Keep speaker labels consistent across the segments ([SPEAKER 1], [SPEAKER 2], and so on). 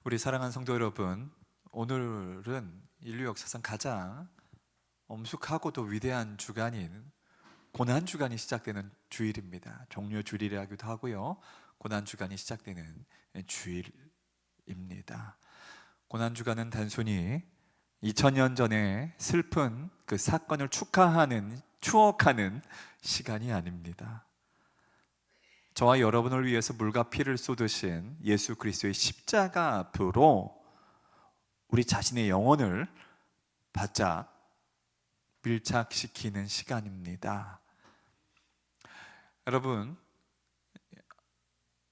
[SPEAKER 1] 우리 사랑하는 성도 여러분, 오늘은 인류 역사상 가장 엄숙하고도 위대한 주간인 고난주간이 시작되는 주일입니다. 종료주일이라기도 하고요, 고난주간이 시작되는 주일입니다. 고난주간은 단순히 2000년 전에 슬픈 그 사건을 추억하는 시간이 아닙니다. 저와 여러분을 위해서 물과 피를 쏟으신 예수 그리스도의 십자가 앞으로 우리 자신의 영혼을 바짝 밀착시키는 시간입니다. 여러분,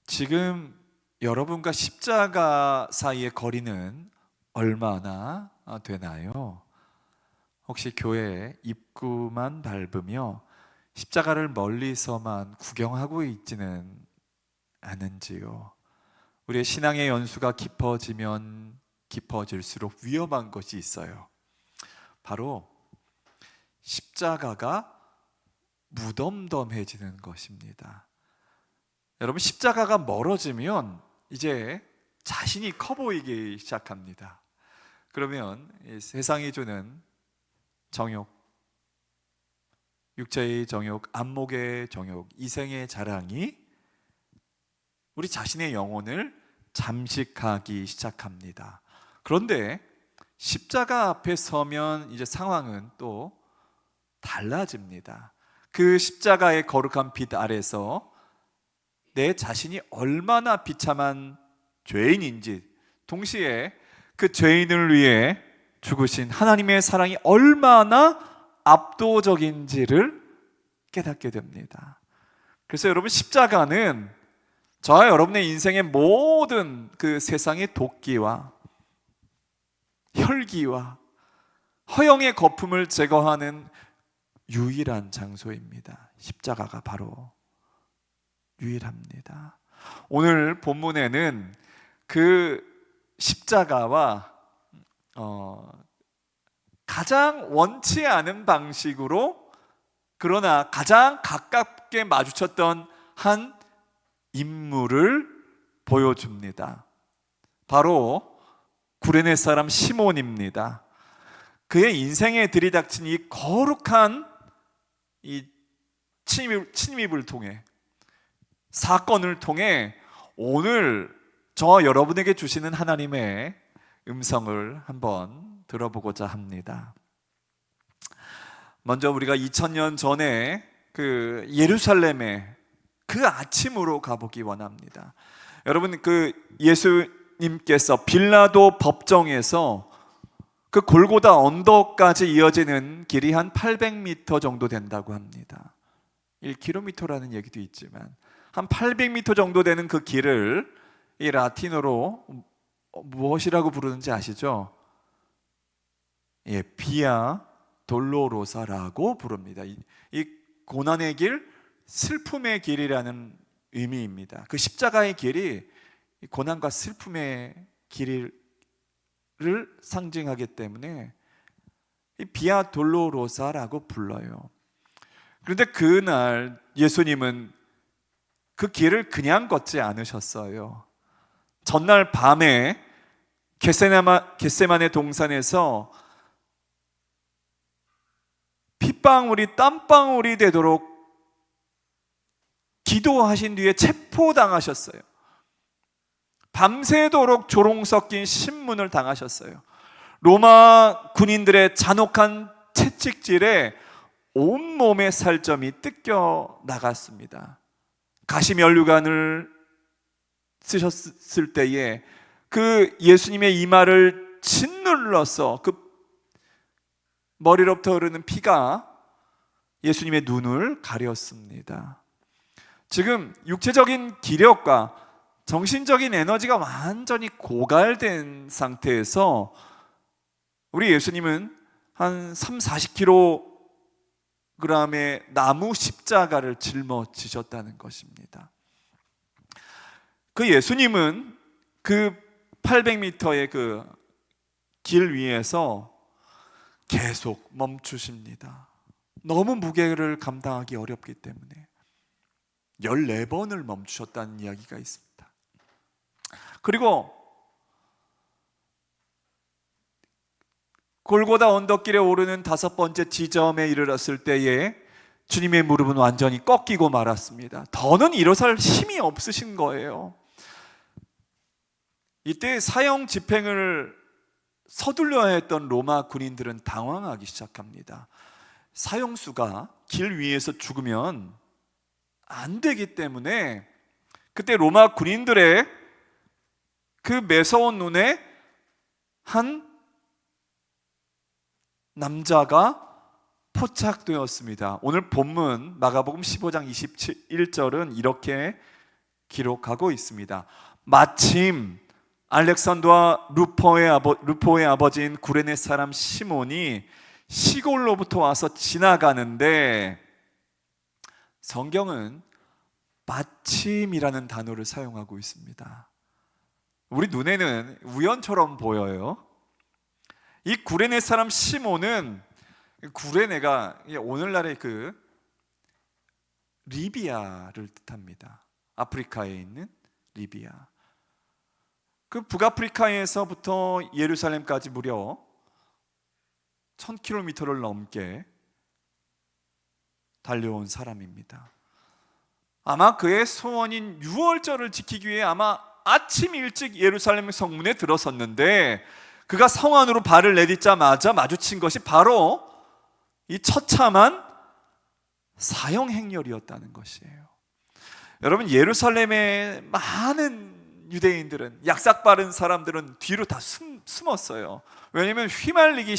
[SPEAKER 1] 지금 여러분과 십자가 사이의 거리는 얼마나 되나요? 혹시 교회 입구만 밟으며 십자가를 멀리서만 구경하고 있지는 않은지요? 우리의 신앙의 연수가 깊어지면 깊어질수록 위험한 것이 있어요. 바로 십자가가 무덤덤해지는 것입니다. 여러분, 십자가가 멀어지면 이제 자신이 커 보이기 시작합니다. 그러면 세상이 주는 정욕, 육체의 정욕, 안목의 정욕, 이생의 자랑이 우리 자신의 영혼을 잠식하기 시작합니다. 그런데 십자가 앞에 서면 이제 상황은 또 달라집니다. 그 십자가의 거룩한 빛 아래서 내 자신이 얼마나 비참한 죄인인지, 동시에 그 죄인을 위해 죽으신 하나님의 사랑이 얼마나 압도적인지를 깨닫게 됩니다. 그래서 여러분, 십자가는 저와 여러분의 인생의 모든 그 세상의 도끼와 혈기와 허영의 거품을 제거하는 유일한 장소입니다. 십자가가 바로 유일합니다. 오늘 본문에는 그 십자가와 가장 원치 않은 방식으로, 그러나 가장 가깝게 마주쳤던 한 인물을 보여줍니다. 바로 구레네 사람 시몬입니다. 그의 인생에 들이닥친 이 거룩한 이 침입을 통해, 사건을 통해 오늘 저와 여러분에게 주시는 하나님의 음성을 한번 들어보고자 합니다. 먼저 우리가 2000년 전에 그 예루살렘에 그 아침으로 가보기 원합니다. 여러분, 그 예수님께서 빌라도 법정에서 그 골고다 언덕까지 이어지는 길이 한 800m 정도 된다고 합니다. 1km라는 얘기도 있지만 한 800m 정도 되는 그 길을 이 라틴어로 무엇이라고 부르는지 아시죠? 비아 돌로로사라고 부릅니다. 이 고난의 길, 슬픔의 길이라는 의미입니다. 그 십자가의 길이 고난과 슬픔의 길을 상징하기 때문에 이 비아 돌로로사라고 불러요. 그런데 그날 예수님은 그 길을 그냥 걷지 않으셨어요. 전날 밤에 겟세마네 동산에서 핏방울이 땀방울이 되도록 기도하신 뒤에 체포당하셨어요. 밤새도록 조롱 섞인 신문을 당하셨어요. 로마 군인들의 잔혹한 채찍질에 온몸의 살점이 뜯겨 나갔습니다. 가시면류관을 쓰셨을 때에 그 예수님의 이마를 짓눌러서 그 머리로부터 흐르는 피가 예수님의 눈을 가렸습니다. 지금 육체적인 기력과 정신적인 에너지가 완전히 고갈된 상태에서 우리 예수님은 한 30-40kg의 나무 십자가를 짊어지셨다는 것입니다. 그 예수님은 그 800m의 그 길 위에서 계속 멈추십니다. 너무 무게를 감당하기 어렵기 때문에 14번을 멈추셨다는 이야기가 있습니다. 그리고 골고다 언덕길에 오르는 5번째 지점에 이르렀을 때에 주님의 무릎은 완전히 꺾이고 말았습니다. 더는 일어설 힘이 없으신 거예요. 이때 사형 집행을 서둘러야 했던 로마 군인들은 당황하기 시작합니다. 사형수가 길 위에서 죽으면 안 되기 때문에 그때 로마 군인들의 그 매서운 눈에 한 남자가 포착되었습니다. 오늘 본문 마가복음 15장 21절은 이렇게 기록하고 있습니다. 마침 알렉산더와 루포의 아버지인 구레네 사람 시몬이 시골로부터 와서 지나가는데, 성경은 마침이라는 단어를 사용하고 있습니다. 우리 눈에는 우연처럼 보여요. 이 구레네 사람 시몬은, 구레네가 오늘날의 그 리비아를 뜻합니다. 아프리카에 있는 리비아. 그 북아프리카에서부터 예루살렘까지 무려 1000km를 넘게 달려온 사람입니다. 아마 그의 소원인 유월절을 지키기 위해 아마 아침 일찍 예루살렘 성문에 들어섰는데, 그가 성 안으로 발을 내딛자마자 마주친 것이 바로 이 처참한 사형 행렬이었다는 것이에요. 여러분, 예루살렘의 많은 유대인들은, 약삭빠른 사람들은 뒤로 다 숨었어요. 왜냐하면 휘말리기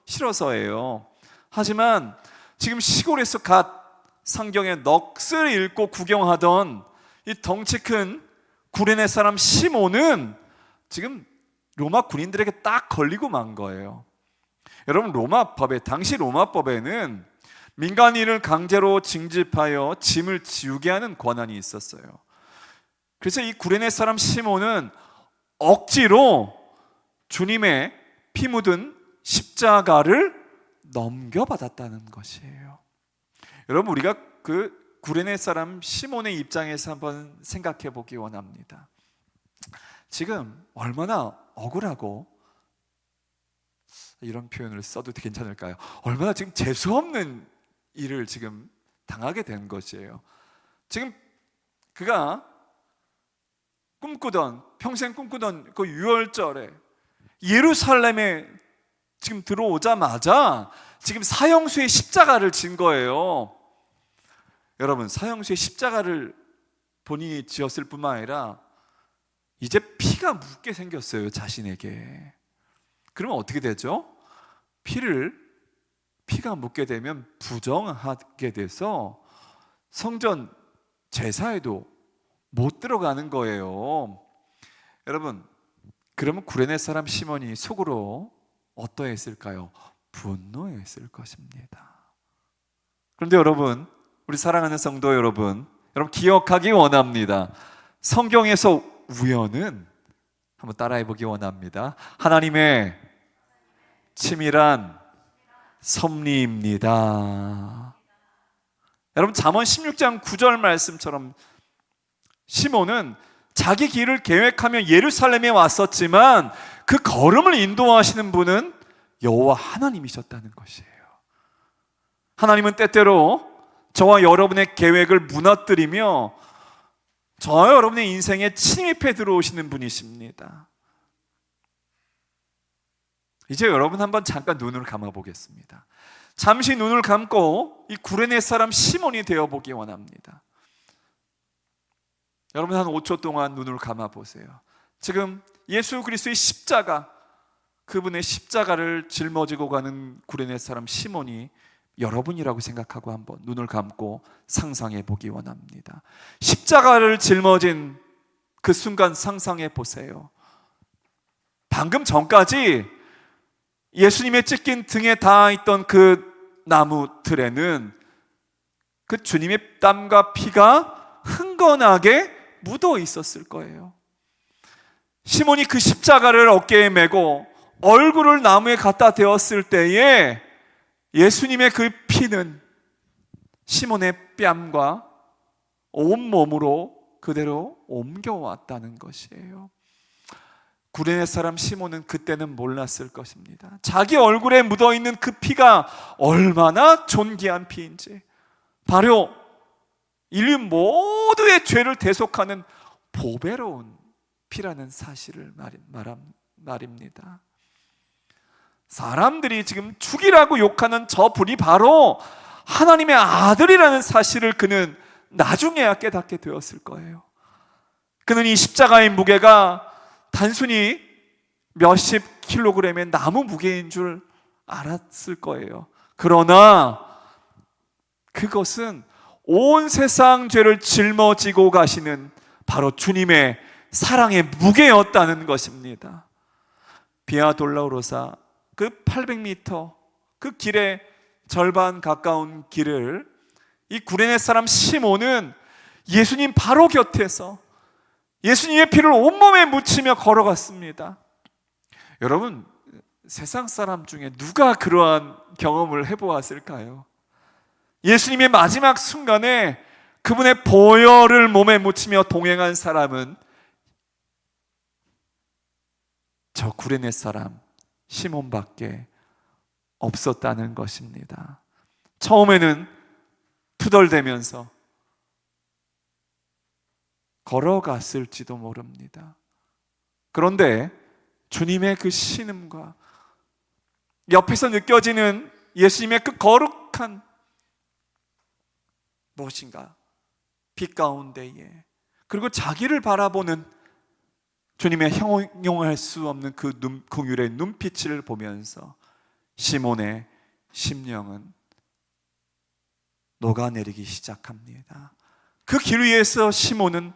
[SPEAKER 1] 싫어서예요. 하지만 지금 시골에서 갓 성경의 넋을 읽고 구경하던 이 덩치 큰 구레네 사람 시몬은 지금 로마 군인들에게 딱 걸리고 만 거예요. 여러분, 당시 로마법에는 민간인을 강제로 징집하여 짐을 지우게 하는 권한이 있었어요. 그래서 이 구레네 사람 시몬은 억지로 주님의 피 묻은 십자가를 넘겨받았다는 것이에요. 여러분, 우리가 그 구레네 사람 시몬의 입장에서 한번 생각해 보기 원합니다. 지금 얼마나 억울하고, 이런 표현을 써도 괜찮을까요? 얼마나 지금 재수없는 일을 지금 당하게 된 것이에요. 지금 그가 평생 꿈꾸던 그 유월절에 예루살렘에 지금 들어오자마자 지금 사형수의 십자가를 진 거예요. 여러분, 사형수의 십자가를 본인이 지었을 뿐만 아니라 이제 피가 묻게 생겼어요, 자신에게. 그러면 어떻게 되죠? 피가 묻게 되면 부정하게 돼서 성전 제사에도 못 들어가는 거예요. 여러분, 그러면 구레네 사람 시몬이 속으로 어떠했을까요? 분노했을 것입니다. 그런데 여러분, 우리 사랑하는 성도 여러분 기억하기 원합니다. 성경에서 우연은, 한번 따라해 보기 원합니다. 하나님의 치밀한 섭리입니다. 여러분, 잠언 16장 9절 말씀처럼 시몬은 자기 길을 계획하며 예루살렘에 왔었지만 그 걸음을 인도하시는 분은 여호와 하나님이셨다는 것이에요. 하나님은 때때로 저와 여러분의 계획을 무너뜨리며 저와 여러분의 인생에 침입해 들어오시는 분이십니다. 이제 여러분 한번 잠깐 눈을 감아 보겠습니다. 잠시 눈을 감고 이 구레네 사람 시몬이 되어 보기 원합니다. 여러분, 한 5초 동안 눈을 감아 보세요. 지금 예수 그리스도의 십자가, 그분의 십자가를 짊어지고 가는 구레네 사람 시몬이 여러분이라고 생각하고 한번 눈을 감고 상상해 보기 원합니다. 십자가를 짊어진 그 순간 상상해 보세요. 방금 전까지 예수님의 찢긴 등에 닿아있던 그 나무들에는 그 주님의 땀과 피가 흥건하게 묻어 있었을 거예요. 시몬이 그 십자가를 어깨에 메고 얼굴을 나무에 갖다 대었을 때에 예수님의 그 피는 시몬의 뺨과 온몸으로 그대로 옮겨왔다는 것이에요. 구레네 사람 시몬은 그때는 몰랐을 것입니다. 자기 얼굴에 묻어있는 그 피가 얼마나 존귀한 피인지, 바로 인류 모두의 죄를 대속하는 보배로운 피라는 사실을 말입니다. 사람들이 지금 죽이라고 욕하는 저 불이 바로 하나님의 아들이라는 사실을 그는 나중에야 깨닫게 되었을 거예요. 그는 이 십자가의 무게가 단순히 몇십 킬로그램의 나무 무게인 줄 알았을 거예요. 그러나 그것은 온 세상 죄를 짊어지고 가시는 바로 주님의 사랑의 무게였다는 것입니다. 비아 돌로로사, 그 800m 그 길의 절반 가까운 길을 이 구레네 사람 시몬은 예수님 바로 곁에서 예수님의 피를 온몸에 묻히며 걸어갔습니다. 여러분, 세상 사람 중에 누가 그러한 경험을 해보았을까요? 예수님의 마지막 순간에 그분의 보혈을 몸에 묻히며 동행한 사람은 저 구레네 사람 시몬밖에 없었다는 것입니다. 처음에는 투덜대면서 걸어갔을지도 모릅니다. 그런데 주님의 그 신음과 옆에서 느껴지는 예수님의 그 거룩한 무엇인가 빛 가운데에, 그리고 자기를 바라보는 주님의 형용할 수 없는 그 긍휼의 눈빛을 보면서 시몬의 심령은 녹아내리기 시작합니다. 그 길 위에서 시몬은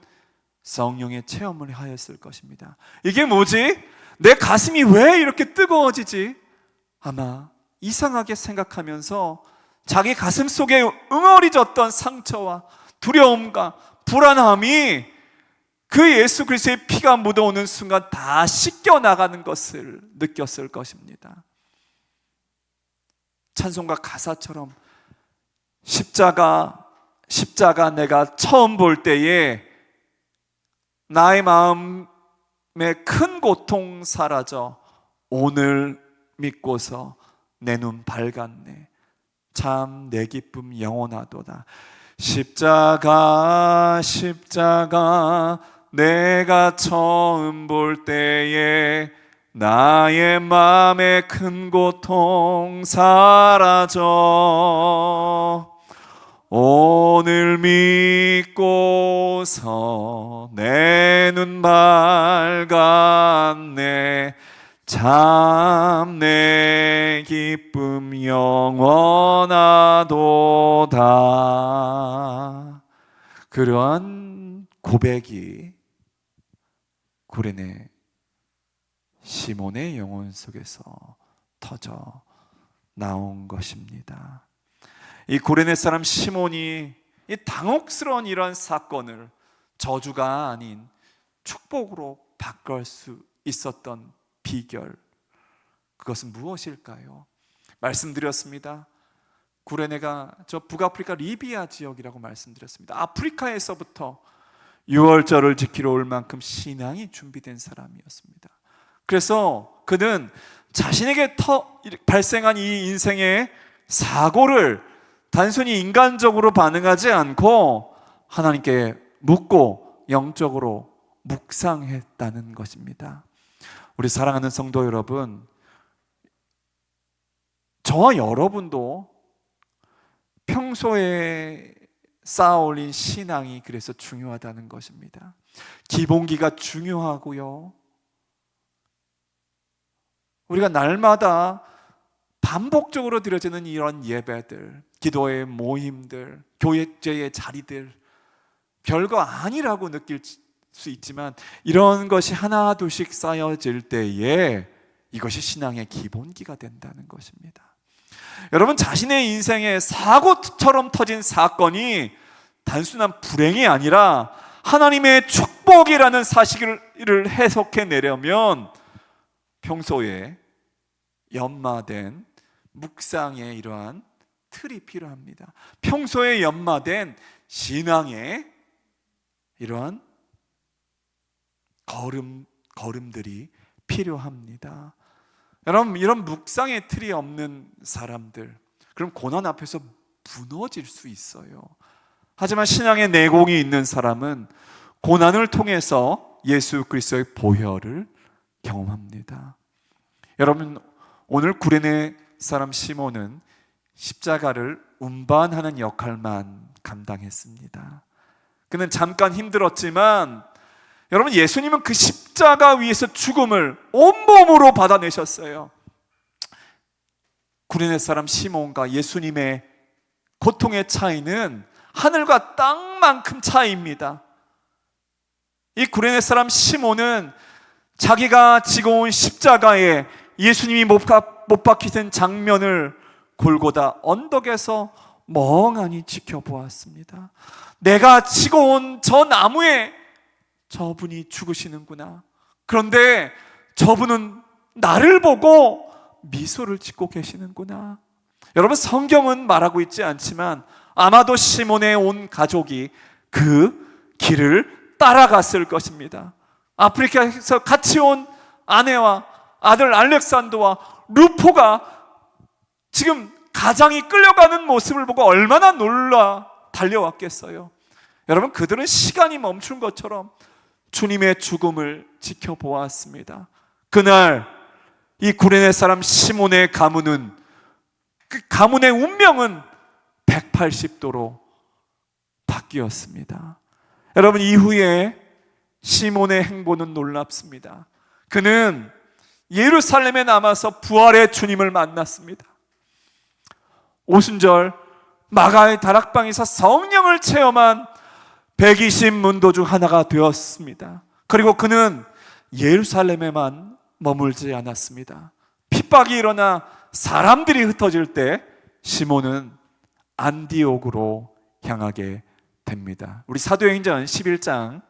[SPEAKER 1] 성령의 체험을 하였을 것입니다. 이게 뭐지? 내 가슴이 왜 이렇게 뜨거워지지? 아마 이상하게 생각하면서 자기 가슴 속에 응어리졌던 상처와 두려움과 불안함이 그 예수 그리스도의 피가 묻어오는 순간 다 씻겨나가는 것을 느꼈을 것입니다. 찬송가 가사처럼 십자가 내가 처음 볼 때에 나의 마음에 큰 고통 사라져 오늘 믿고서 내 눈 밝았네. 참 내 기쁨 영원하도다. 십자가 내가 처음 볼 때에 나의 마음의 큰 고통 사라져 오늘 믿고서 내 눈 밝았네. 참 내 기쁨 영원하도다. 그러한 고백이 구레네 시몬의 영혼 속에서 터져 나온 것입니다. 이 구레네 사람 시몬이 이 당혹스러운 이러한 사건을 저주가 아닌 축복으로 바꿀 수 있었던 비결, 그것은 무엇일까요? 말씀드렸습니다. 구레네가 저 북아프리카 리비아 지역이라고 말씀드렸습니다. 아프리카에서부터 유월절을 지키러 올 만큼 신앙이 준비된 사람이었습니다. 그래서 그는 자신에게 발생한 이 인생의 사고를 단순히 인간적으로 반응하지 않고 하나님께 묻고 영적으로 묵상했다는 것입니다. 우리 사랑하는 성도 여러분, 저와 여러분도 평소에 쌓아올린 신앙이 그래서 중요하다는 것입니다. 기본기가 중요하고요, 우리가 날마다 반복적으로 드려지는 이런 예배들, 기도의 모임들, 교회제의 자리들, 별거 아니라고 느낄 수 있지만 이런 것이 하나 둘씩 쌓여질 때에 이것이 신앙의 기본기가 된다는 것입니다. 여러분, 자신의 인생에 사고처럼 터진 사건이 단순한 불행이 아니라 하나님의 축복이라는 사실을 해석해내려면 평소에 연마된 묵상의 이러한 틀이 필요합니다. 평소에 연마된 신앙의 이러한 걸음들이 필요합니다. 여러분, 이런 묵상의 틀이 없는 사람들, 그럼 고난 앞에서 무너질 수 있어요. 하지만 신앙의 내공이 있는 사람은 고난을 통해서 예수 그리스도의 보혈을 경험합니다. 여러분, 오늘 구레네 사람 시몬은 십자가를 운반하는 역할만 감당했습니다. 그는 잠깐 힘들었지만 여러분, 예수님은 그 십자가 위에서 죽음을 온몸으로 받아내셨어요. 구레네 사람 시몬과 예수님의 고통의 차이는 하늘과 땅만큼 차이입니다. 이 구레네 사람 시몬은 자기가 지고 온 십자가에 예수님이 못 박히신 장면을 골고다 언덕에서 멍하니 지켜보았습니다. 내가 지고 온 저 나무에 저분이 죽으시는구나. 그런데 저분은 나를 보고 미소를 짓고 계시는구나. 여러분, 성경은 말하고 있지 않지만 아마도 시몬의 온 가족이 그 길을 따라갔을 것입니다. 아프리카에서 같이 온 아내와 아들 알렉산더와 루포가 지금 가장이 끌려가는 모습을 보고 얼마나 놀라 달려왔겠어요. 여러분, 그들은 시간이 멈춘 것처럼 주님의 죽음을 지켜보았습니다. 그날 이 구레네 사람 시몬의 가문은, 그 가문의 운명은 180도로 바뀌었습니다. 여러분, 이후에 시몬의 행보는 놀랍습니다. 그는 예루살렘에 남아서 부활의 주님을 만났습니다. 오순절 마가의 다락방에서 성령을 체험한 120 문도 중 하나가 되었습니다. 그리고 그는 예루살렘에만 머물지 않았습니다. 핍박이 일어나 사람들이 흩어질 때 시몬은 안디옥으로 향하게 됩니다. 우리 사도행전 11장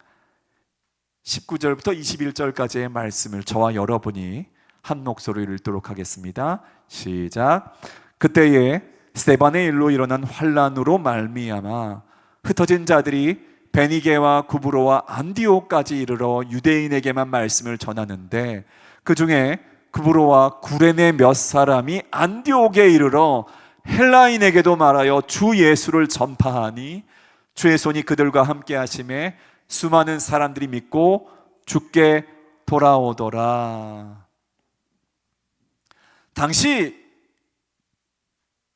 [SPEAKER 1] 19절부터 21절까지의 말씀을 저와 여러분이 한 목소리로 읽도록 하겠습니다. 시작. 그때에 스데반의 일로 일어난 환란으로 말미암아 흩어진 자들이 베니게와 구브로와 안디옥까지 이르러 유대인에게만 말씀을 전하는데, 그 중에 구브로와 구레네 몇 사람이 안디옥에 이르러 헬라인에게도 말하여 주 예수를 전파하니 주의 손이 그들과 함께 하심에 수많은 사람들이 믿고 주께 돌아오더라. 당시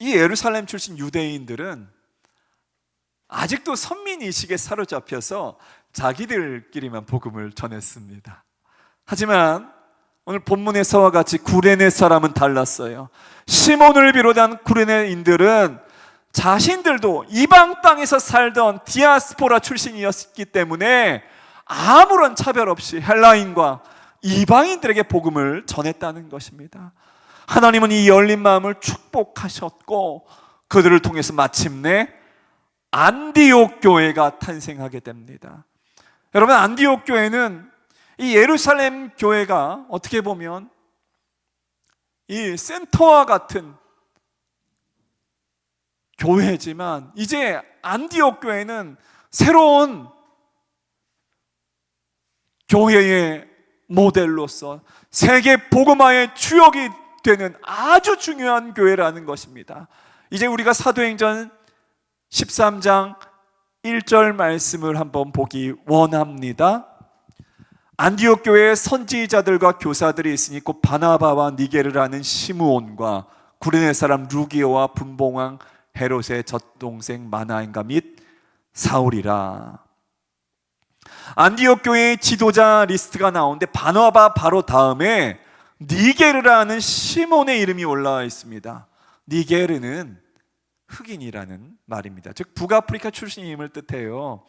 [SPEAKER 1] 이 예루살렘 출신 유대인들은 아직도 선민의식에 사로잡혀서 자기들끼리만 복음을 전했습니다. 하지만 오늘 본문에서와 같이 구레네 사람은 달랐어요. 시몬을 비롯한 구레네인들은 자신들도 이방 땅에서 살던 디아스포라 출신이었기 때문에 아무런 차별 없이 헬라인과 이방인들에게 복음을 전했다는 것입니다. 하나님은 이 열린 마음을 축복하셨고 그들을 통해서 마침내 안디옥 교회가 탄생하게 됩니다. 여러분, 안디옥 교회는 이 예루살렘 교회가 어떻게 보면 이 센터와 같은 교회지만, 이제 안디옥 교회는 새로운 교회의 모델로서 세계 복음화의 주역이 되는 아주 중요한 교회라는 것입니다. 이제 우리가 사도행전 13장 1절 말씀을 한번 보기 원합니다. 안디옥 교회에 선지자들과 교사들이 있으니 곧 바나바와 니게르라는 시므온과 구레네 사람 루기오와 분봉왕 헤롯의 젖동생 마나엔가 및 사울이라. 안디옥 교회의 지도자 리스트가 나오는데 바나바 바로 다음에 니게르라는 시몬의 이름이 올라와 있습니다. 니게르는 흑인이라는 말입니다. 즉 북아프리카 출신임을 뜻해요.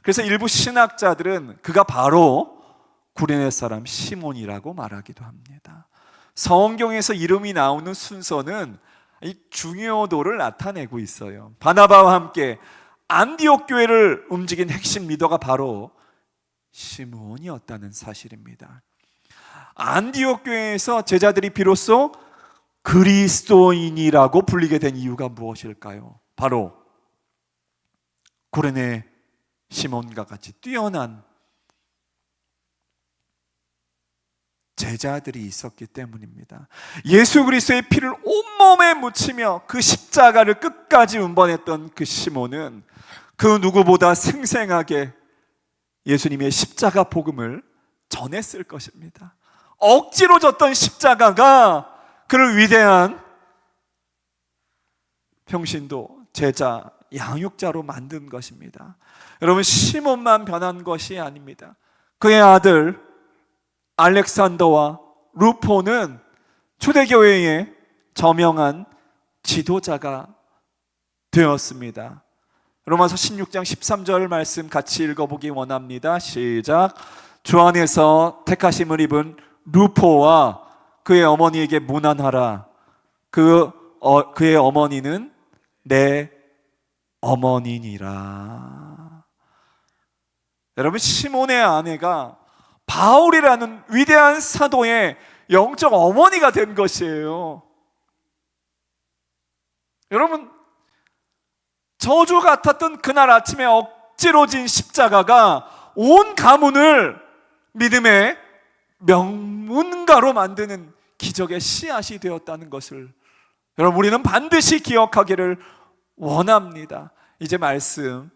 [SPEAKER 1] 그래서 일부 신학자들은 그가 바로 구레네 사람 시몬이라고 말하기도 합니다. 성경에서 이름이 나오는 순서는 이 중요도를 나타내고 있어요. 바나바와 함께 안디옥 교회를 움직인 핵심 리더가 바로 시므온이었다는 사실입니다. 안디옥 교회에서 제자들이 비로소 그리스도인이라고 불리게 된 이유가 무엇일까요? 바로 구레네 시몬과 같이 뛰어난 제자들이 있었기 때문입니다. 예수 그리스도의 피를 온몸에 묻히며 그 십자가를 끝까지 운반했던 그 시몬은 그 누구보다 생생하게 예수님의 십자가 복음을 전했을 것입니다. 억지로 졌던 십자가가 그를 위대한 평신도, 제자, 양육자로 만든 것입니다. 여러분, 시몬만 변한 것이 아닙니다. 그의 아들 알렉산더와 루포는 초대교회의 저명한 지도자가 되었습니다. 로마서 16장 13절 말씀 같이 읽어보기 원합니다. 시작. 주 안에서 택하심을 입은 루포와 그의 어머니에게 문안하라. 그의 어머니는 내 어머니니라. 여러분, 시몬의 아내가 바울이라는 위대한 사도의 영적 어머니가 된 것이에요. 여러분, 저주 같았던 그날 아침에 억지로 진 십자가가 온 가문을 믿음의 명문가로 만드는 기적의 씨앗이 되었다는 것을 여러분, 우리는 반드시 기억하기를 원합니다. 이제 말씀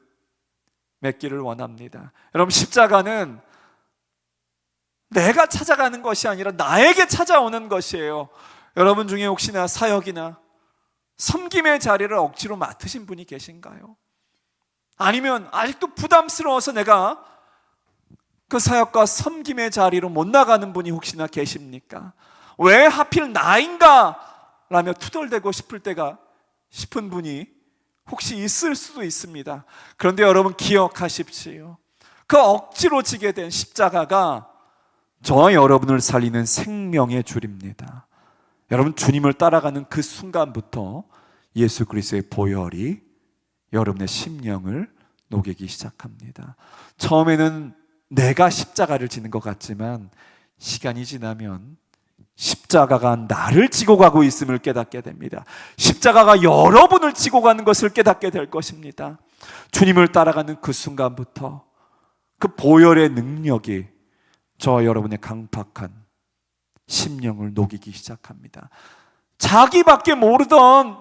[SPEAKER 1] 맺기를 원합니다. 여러분, 십자가는 내가 찾아가는 것이 아니라 나에게 찾아오는 것이에요. 여러분 중에 혹시나 사역이나 섬김의 자리를 억지로 맡으신 분이 계신가요? 아니면 아직도 부담스러워서 내가 그 사역과 섬김의 자리로 못 나가는 분이 혹시나 계십니까? 왜 하필 나인가? 라며 투덜대고 싶은 분이 혹시 있을 수도 있습니다. 그런데 여러분, 기억하십시오. 그 억지로 지게 된 십자가가 저와 여러분을 살리는 생명의 줄입니다. 여러분, 주님을 따라가는 그 순간부터 예수 그리스도의 보혈이 여러분의 심령을 녹이기 시작합니다. 처음에는 내가 십자가를 지는 것 같지만 시간이 지나면 십자가가 나를 지고 가고 있음을 깨닫게 됩니다. 십자가가 여러분을 지고 가는 것을 깨닫게 될 것입니다. 주님을 따라가는 그 순간부터 그 보혈의 능력이 저와 여러분의 강팍한 심령을 녹이기 시작합니다. 자기밖에 모르던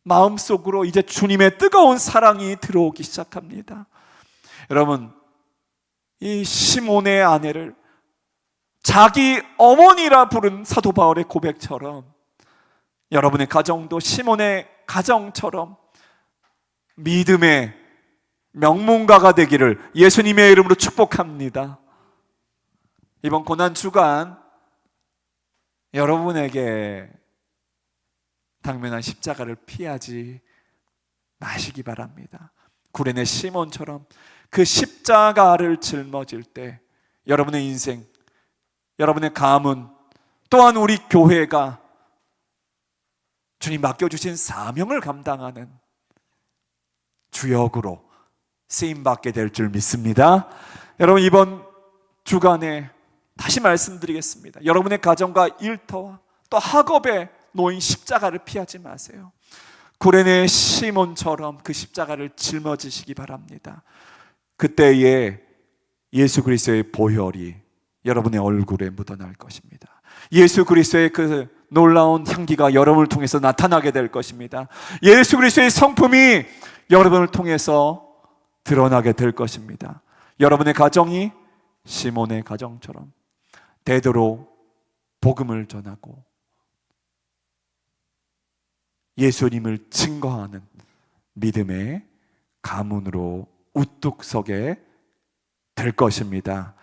[SPEAKER 1] 마음속으로 이제 주님의 뜨거운 사랑이 들어오기 시작합니다. 여러분, 이 시몬의 아내를 자기 어머니라 부른 사도 바울의 고백처럼 여러분의 가정도 시몬의 가정처럼 믿음의 명문가가 되기를 예수님의 이름으로 축복합니다. 이번 고난주간 여러분에게 당면한 십자가를 피하지 마시기 바랍니다. 구레네 시몬처럼 그 십자가를 짊어질 때 여러분의 인생, 여러분의 가문, 또한 우리 교회가 주님 맡겨주신 사명을 감당하는 주역으로 쓰임받게 될 줄 믿습니다. 여러분, 이번 주간에 다시 말씀드리겠습니다. 여러분의 가정과 일터와 또 학업에 놓인 십자가를 피하지 마세요. 구레네 시몬처럼 그 십자가를 짊어지시기 바랍니다. 그때에 예수 그리스도의 보혈이 여러분의 얼굴에 묻어날 것입니다. 예수 그리스도의 그 놀라운 향기가 여러분을 통해서 나타나게 될 것입니다. 예수 그리스도의 성품이 여러분을 통해서 드러나게 될 것입니다. 여러분의 가정이 시몬의 가정처럼 되도록 복음을 전하고 예수님을 증거하는 믿음의 가문으로 우뚝 서게 될 것입니다.